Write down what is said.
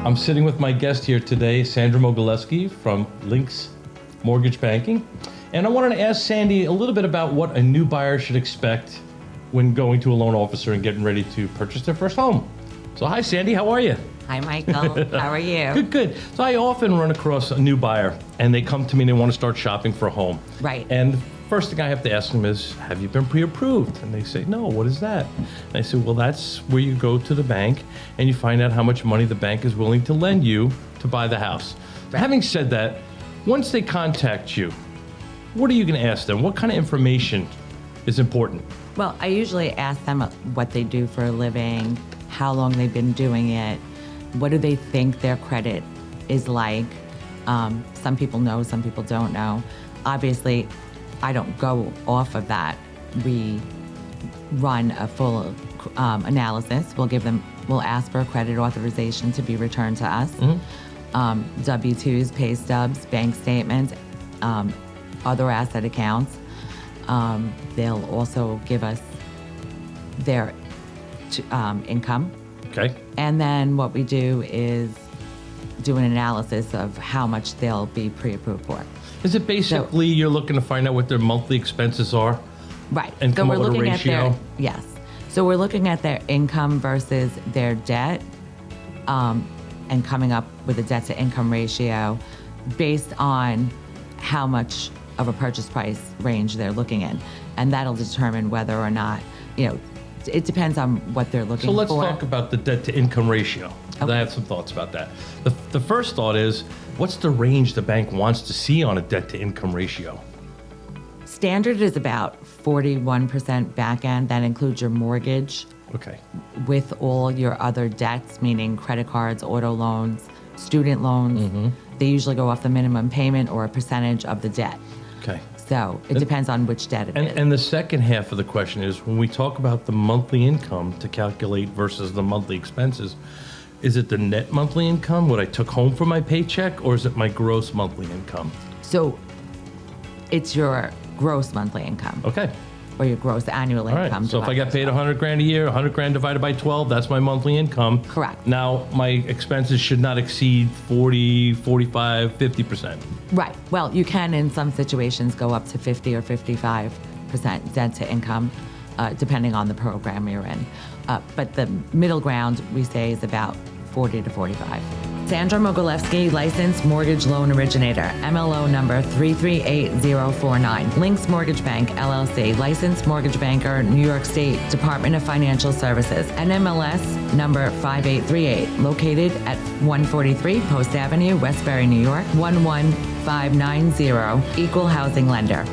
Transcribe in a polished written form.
I'm sitting with my guest here today, Sandra Mogelefsky from Links Mortgage Banking. And I wanted to ask Sandy a little bit about what a new buyer should expect when going to a loan officer and getting ready to purchase their first home. So hi, Sandy, how are you? Hi, Michael. How are you? Good, good. So I often run across a new buyer and they come to me and they want to start shopping for a home. Right. And first thing I have to ask them is, have you been pre-approved? And they say, no, what is that? And I say, well, that's where you go to the bank and you find out how much money the bank is willing to lend you to buy the house. Right. Having said that, once they contact you, what are you going to ask them? What kind of information is important? Well, I usually ask them what they do for a living, how long they've been doing it, what do they think their credit is like. Some people know, some people don't know. Obviously, I don't go off of that. We run a full analysis. We'll ask for a credit authorization to be returned to us. Mm-hmm. W-2s, pay stubs, bank statements, other asset accounts. They'll also give us their income. Okay. And then what we do is do an analysis of how much they'll be pre-approved for. Is it basically you're looking to find out what their monthly expenses are? Right. And come up with a ratio? Yes. So we're looking at their income versus their debt, and coming up with a debt to income ratio based on how much of a purchase price range they're looking in. And that'll determine whether or not, it depends on what they're looking for. So let's talk about the debt to income ratio. Okay. I have some thoughts about that. The first thought is, what's the range the bank wants to see on a debt to income ratio? Standard is about 41% back end. That includes your mortgage. Okay. With all your other debts, meaning credit cards, auto loans, student loans. Mm-hmm. They usually go off the minimum payment or a percentage of the debt. Okay. So it depends on which debt it is. And the second half of the question is, when we talk about the monthly income to calculate versus the monthly expenses, is it the net monthly income, what I took home from my paycheck, or is it my gross monthly income? So it's your gross monthly income. Okay. Or your gross annual All right. income. So if I got paid $100,000 a year, $100,000 divided by 12, that's my monthly income. Correct. Now, my expenses should not exceed 40, 45, 50%. Right. Well, you can, in some situations, go up to 50 or 55% debt to income, depending on the program you're in. But the middle ground, we say, is about 40 to 45. Sandra Mogelefsky, licensed mortgage loan originator, MLO number 338049. Links Mortgage Bank, LLC, licensed mortgage banker, New York State Department of Financial Services, NMLS number 5838, located at 143 Post Avenue, Westbury, New York, 11590, equal housing lender.